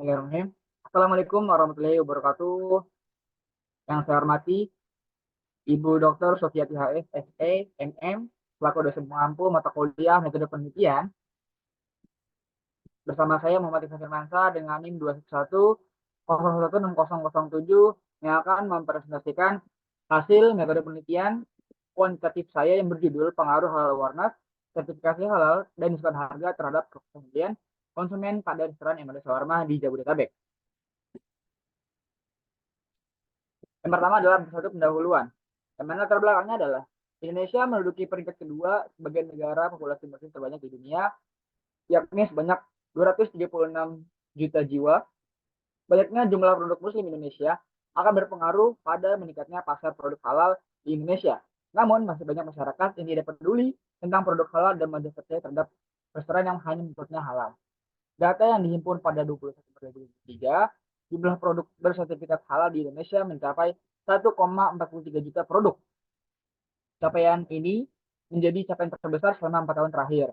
Bismillahirrahmanirrahim. Assalamualaikum warahmatullahi wabarakatuh. Yang saya hormati Ibu Dr. Sofiati HS, SE, MM, selaku dosen pengampu mata kuliah metode penelitian. Bersama saya Muhammad Ihsan Firmansyah dengan NIM 211001607 yang akan mempresentasikan hasil metode penelitian kuantitatif saya yang berjudul pengaruh halal awareness, sertifikasi halal, dan diskon harga terhadap pembelian konsumen pada restoran yang ada shawarma di Jabodetabek. Yang pertama adalah satu pendahuluan. Yang mana latar belakangnya adalah Indonesia menduduki peringkat kedua sebagai negara populasi muslim terbanyak di dunia, yakni sebanyak 236 juta jiwa. Banyaknya jumlah produk muslim Indonesia akan berpengaruh pada meningkatnya pasar produk halal di Indonesia. Namun, masih banyak masyarakat yang tidak peduli tentang produk halal dan masih percaya terhadap restoran yang hanya menyebutnya halal. Data yang dihimpun pada 21 Februari 2023, jumlah produk bersertifikat halal di Indonesia mencapai 1,43 juta produk. Capaian ini menjadi capaian terbesar selama 4 tahun terakhir.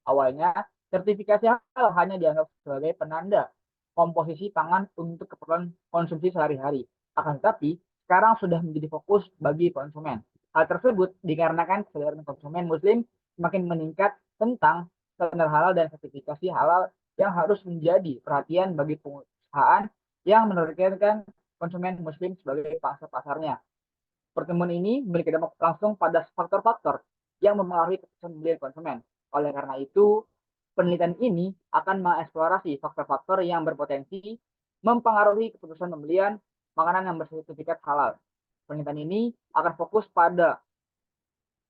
Awalnya, sertifikasi halal hanya dianggap sebagai penanda komposisi pangan untuk keperluan konsumsi sehari-hari. Akan tetapi, sekarang sudah menjadi fokus bagi konsumen. Hal tersebut dikarenakan kesadaran konsumen muslim semakin meningkat tentang standar halal dan sertifikasi halal yang harus menjadi perhatian bagi perusahaan yang menargetkan konsumen muslim sebagai pangsa pasarnya. Pertemuan ini memiliki dampak langsung pada faktor-faktor yang mempengaruhi keputusan pembelian konsumen. Oleh karena itu, penelitian ini akan mengeksplorasi faktor-faktor yang berpotensi mempengaruhi keputusan pembelian makanan yang bersertifikat halal. Penelitian ini akan fokus pada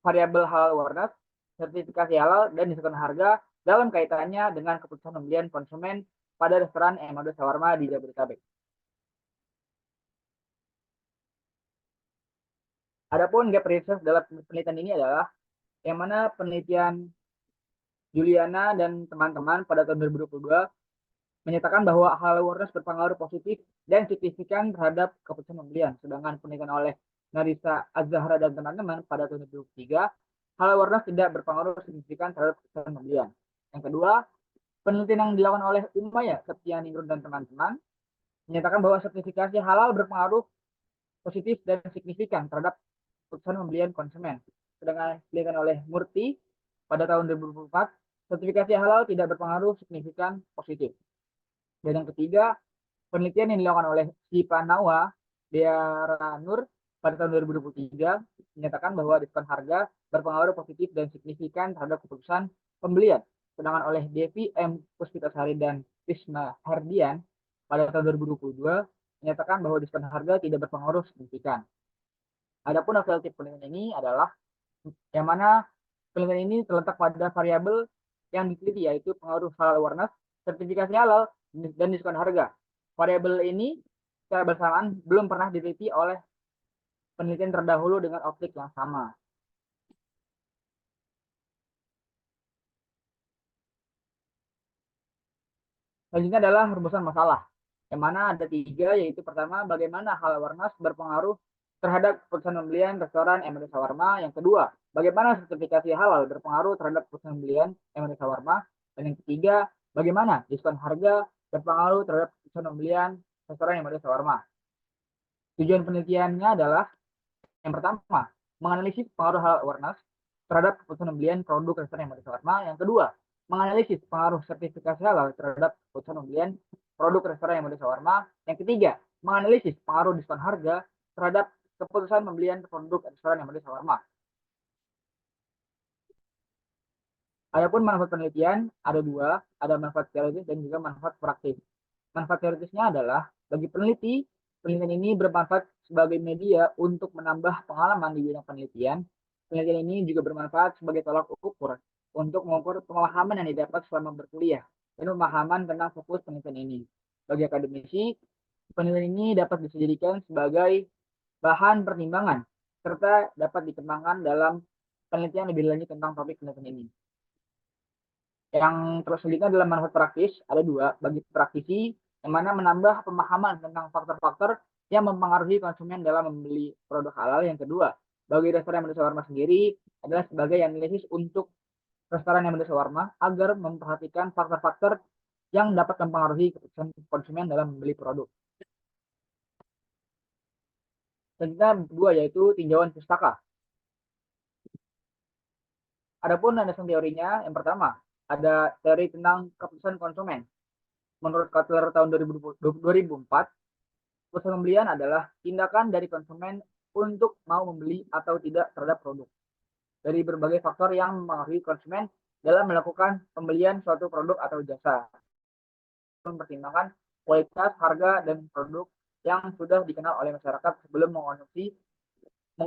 variabel halal awareness, sertifikasi halal, dan diskon harga dalam kaitannya dengan keputusan pembelian konsumen pada restoran Emado Shawarma di Jabodetabek. Adapun gap research dalam penelitian ini adalah yang mana penelitian Juliana dan teman-teman pada tahun 2022 menyatakan bahwa halal awareness berpengaruh positif dan signifikan terhadap keputusan pembelian. Sedangkan penelitian oleh Narisa Az-Zahra dan teman-teman pada tahun 2023, halal awareness tidak berpengaruh signifikan terhadap keputusan pembelian. Yang kedua, penelitian yang dilakukan oleh Umaya Septianingrum dan teman-teman menyatakan bahwa sertifikasi halal berpengaruh positif dan signifikan terhadap keputusan pembelian konsumen. Sedangkan penelitian oleh Murti pada tahun 2024, sertifikasi halal tidak berpengaruh signifikan positif. Dan yang ketiga, penelitian yang dilakukan oleh Sipanawa Dearanur pada tahun 2023 menyatakan bahwa diskon harga berpengaruh positif dan signifikan terhadap keputusan pembelian. Sedangkan oleh Devi M. Puspitasari dan Krisna Hardian pada tahun 2022 menyatakan bahwa diskon harga tidak berpengaruh signifikan. Adapun hasil penelitian ini adalah yang mana penelitian ini terletak pada variabel yang diteliti, yaitu pengaruh halal awareness, sertifikasi halal, dan diskon harga. Variabel ini secara bersamaan belum pernah diteliti oleh penelitian terdahulu dengan optik yang sama. Selanjutnya adalah rumusan masalah, yang mana ada tiga, yaitu pertama, bagaimana halal awareness berpengaruh terhadap keputusan pembelian restoran Emado Shawarma. Yang kedua, bagaimana sertifikasi halal berpengaruh terhadap keputusan pembelian Emado Shawarma. Dan yang ketiga, bagaimana diskon harga berpengaruh terhadap keputusan pembelian restoran Emado Shawarma. Tujuan penelitiannya adalah yang pertama, menganalisis pengaruh halal awareness terhadap keputusan pembelian produk restoran Emado Shawarma. Yang kedua, menganalisis pengaruh sertifikasi halal terhadap keputusan pembelian produk restoran Emado Shawarma. Yang ketiga, menganalisis pengaruh diskon harga terhadap keputusan pembelian produk restoran Emado Shawarma. Adapun manfaat penelitian ada dua, ada manfaat teoritis dan juga manfaat praktis. Manfaat teoritisnya adalah bagi peneliti, penelitian ini bermanfaat sebagai media untuk menambah pengalaman di bidang penelitian. Penelitian ini juga bermanfaat sebagai tolak ukur untuk mengukur pemahaman yang didapat selama berkuliah dan pemahaman tentang fokus penelitian ini. Bagi akademisi, penelitian ini dapat dijadikan sebagai bahan pertimbangan serta dapat dikembangkan dalam penelitian lebih lanjut tentang topik penelitian ini. Yang terus selanjutnya adalah manfaat praktis, ada dua. Bagi praktisi, yang mana menambah pemahaman tentang faktor-faktor yang mempengaruhi konsumen dalam membeli produk halal. Yang kedua, bagi restoran Emado Shawarma sendiri adalah sebagai analisis untuk restoran Emado Shawarma agar memperhatikan faktor-faktor yang dapat mempengaruhi keputusan konsumen dalam membeli produk. Selanjutnya kedua yaitu tinjauan pustaka. Adapun landasan teorinya, yang pertama ada teori tentang keputusan konsumen. Menurut Kotler tahun 2004, keputusan pembelian adalah tindakan dari konsumen untuk mau membeli atau tidak terhadap produk. Dari berbagai faktor yang mempengaruhi konsumen dalam melakukan pembelian suatu produk atau jasa. Mempertimbangkan kualitas, harga, dan produk yang sudah dikenal oleh masyarakat sebelum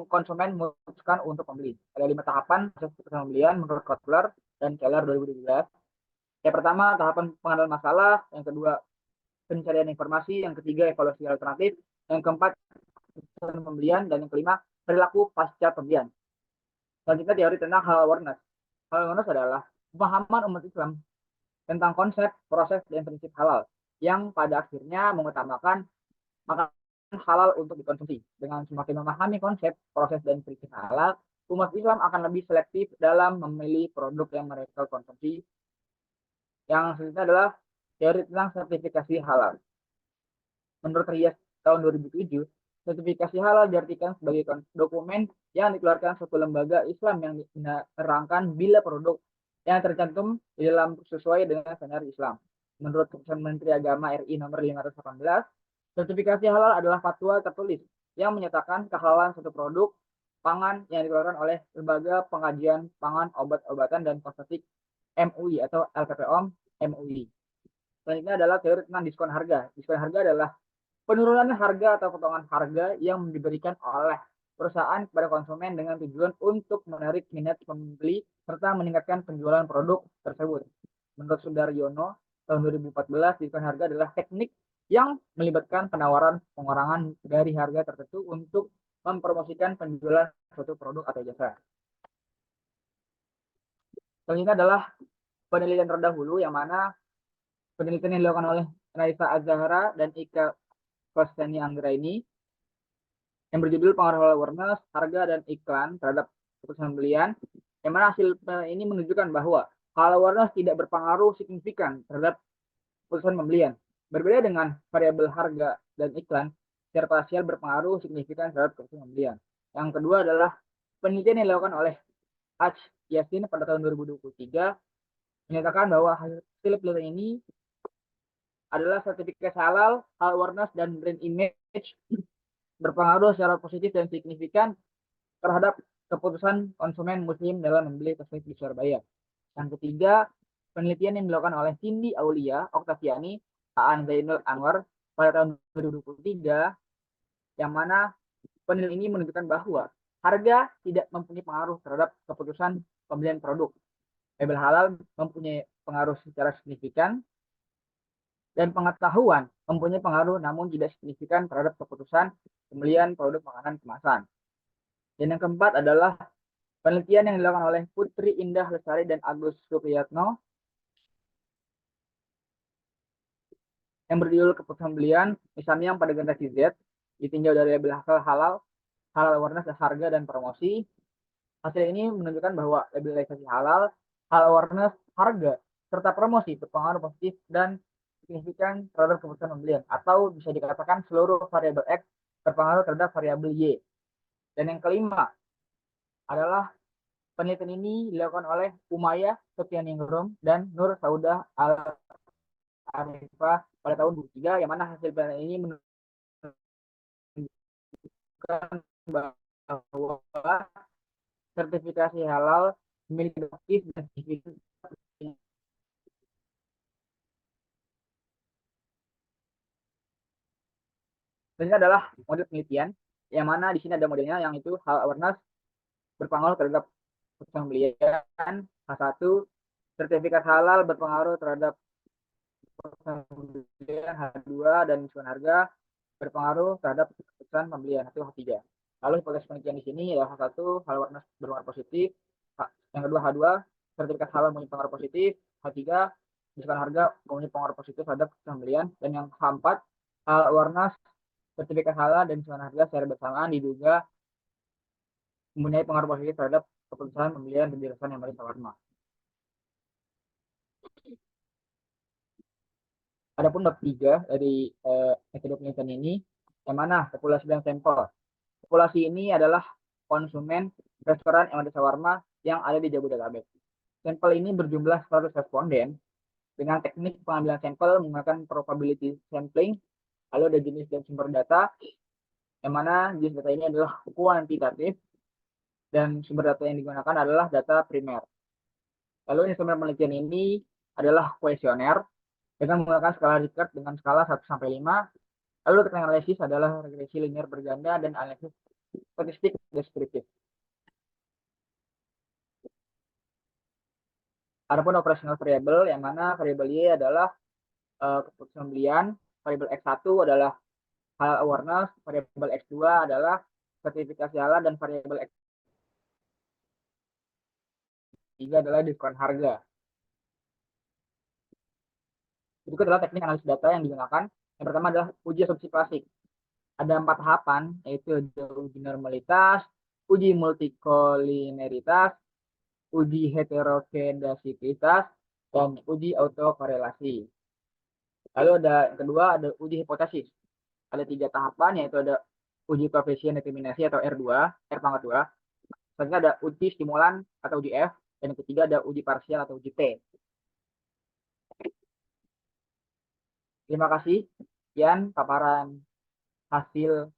konsumen memutuskan untuk membeli. Ada 5 tahapan proses pembelian menurut Kotler dan Keller 2017. Yang pertama, tahapan pengenalan masalah. Yang kedua, pencarian informasi. Yang ketiga, evaluasi alternatif. Yang keempat, pembelian. Dan yang kelima, perilaku pasca pembelian. Selanjutnya, teori tentang halal awareness. Halal awareness adalah pemahaman umat Islam tentang konsep, proses, dan prinsip halal yang pada akhirnya mengutamakan makanan halal untuk dikonsumsi. Dengan semakin memahami konsep, proses, dan prinsip halal, umat Islam akan lebih selektif dalam memilih produk yang mereka konsumsi. Yang selanjutnya adalah teori tentang sertifikasi halal. Menurut Rias tahun 2007, sertifikasi halal diartikan sebagai dokumen yang dikeluarkan suatu lembaga Islam yang menerangkan bila produk yang tercantum di dalam sesuai dengan standar Islam. Menurut Keputusan Menteri Agama RI nomor 518, sertifikasi halal adalah fatwa tertulis yang menyatakan kehalalan suatu produk pangan yang dikeluarkan oleh Lembaga Pengkajian Pangan, Obat-obatan, dan Kosmetik MUI atau LPPOM MUI. Selanjutnya adalah teori tentang diskon harga. Diskon harga adalah penurunan harga atau potongan harga yang diberikan oleh perusahaan kepada konsumen dengan tujuan untuk menarik minat pembeli serta meningkatkan penjualan produk tersebut. Menurut Sudaryono, tahun 2014, diskon harga adalah teknik yang melibatkan penawaran pengurangan dari harga tertentu untuk mempromosikan penjualan suatu produk atau jasa. Selanjutnya adalah penelitian terdahulu yang mana penelitian yang dilakukan oleh Raisa Azhara dan Ika Kostani Anggraini yang berjudul Pengaruh awareness, harga, dan iklan terhadap keputusan pembelian, yang mana hasil ini menunjukkan bahwa hal awareness tidak berpengaruh signifikan terhadap keputusan pembelian. Berbeda dengan variabel harga dan iklan, secara parsial berpengaruh signifikan terhadap keputusan pembelian. Yang kedua adalah penelitian yang dilakukan oleh Haj Yasin pada tahun 2023 menyatakan bahwa hasil penelitian ini adalah sertifikasi halal, hal awareness, dan brand image berpengaruh secara positif dan signifikan terhadap keputusan konsumen muslim dalam membeli kosmetik di Surabaya. Yang ketiga, penelitian yang dilakukan oleh Cindy Aulia Oktaviani, Aan Zainul Anwar pada tahun 2023, yang mana penelitian ini menunjukkan bahwa harga tidak mempunyai pengaruh terhadap keputusan pembelian produk. Label halal mempunyai pengaruh secara signifikan, dan pengetahuan mempunyai pengaruh namun tidak signifikan terhadap keputusan pembelian produk makanan kemasan. Dan yang keempat adalah penelitian yang dilakukan oleh Putri Indah Lestari dan Agus Supriyatno yang berjudul Keputusan Pembelian Misalnya pada generasi Z, ditinjau dari label halal, halal awareness, harga, dan promosi. Hasil ini menunjukkan bahwa labelisasi halal, halal awareness, harga, serta promosi berpengaruh positif dan signifikan terhadap keputusan pembelian, atau bisa dikatakan seluruh variabel X berpengaruh terhadap variabel Y. Dan yang kelima adalah penelitian ini dilakukan oleh Umayyah Setianingrum dan Nur Saudah Al-Arifah pada tahun 2003, yang mana hasil penelitian ini menunjukkan bahwa sertifikasi halal memiliki aktif dan signifikan. Ini adalah model penelitian, yang mana di sini ada modelnya, yang itu hal awareness berpengaruh terhadap keputusan pembelian. H1, sertifikat halal berpengaruh terhadap keputusan pembelian. H2, dan diskon harga berpengaruh terhadap keputusan pembelian. Itu H3. Lalu hipotesis penelitian di sini adalah H1, hal awareness berpengaruh positif. Yang kedua H2, sertifikat halal mempunyai pengaruh positif. H3, diskon harga mempunyai pengaruh positif terhadap keputusan pembelian. Dan yang keempat, hal awareness, sertifikat halal, dan diskon harga secara bersamaan diduga mempunyai pengaruh positif terhadap keputusan pembelian penjelasan yang paling warna. Adapun bab 3 dari metode penelitian ini, yang mana populasi dan sampel. Populasi ini adalah konsumen restoran yang shawarma yang ada di Jabodetabek. Sampel ini berjumlah 100 responden dengan teknik pengambilan sampel menggunakan probability sampling. Lalu ada jenis dan sumber data, yang mana jenis data ini adalah kuantitatif dan sumber data yang digunakan adalah data primer. Lalu instrumen penelitian ini adalah kuesioner dengan menggunakan skala Likert dengan skala 1 sampai 5. Lalu teknik analisis adalah regresi linear berganda dan analisis statistik deskriptif. Adapun operational variable, yang mana variabel Y adalah keputusan pembelian, variabel X1 adalah halal awareness, variabel X2 adalah sertifikasi halal, dan variabel X3 adalah diskon harga. Berikut adalah teknik analisis data yang digunakan. Yang pertama adalah uji asumsi klasik. Ada 4 tahapan, yaitu uji normalitas, uji multikolineritas, uji heterokedasitas, dan uji autokorelasi. Lalu ada yang kedua, ada uji hipotesis. Ada 3 tahapan, yaitu ada uji koefisien determinasi atau R2, R pangkat 2. Selanjutnya ada uji stimulan atau uji F, dan yang ketiga ada uji parsial atau uji T. Terima kasih. Sekian paparan hasil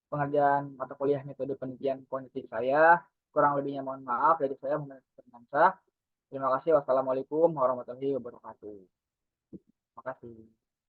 pengerjaan mata kuliah metode penelitian kuantitatif saya. Kurang lebihnya mohon maaf. Dari saya Muhammad Firmansyah. Terima kasih. Wassalamualaikum warahmatullahi wabarakatuh. Terima kasih.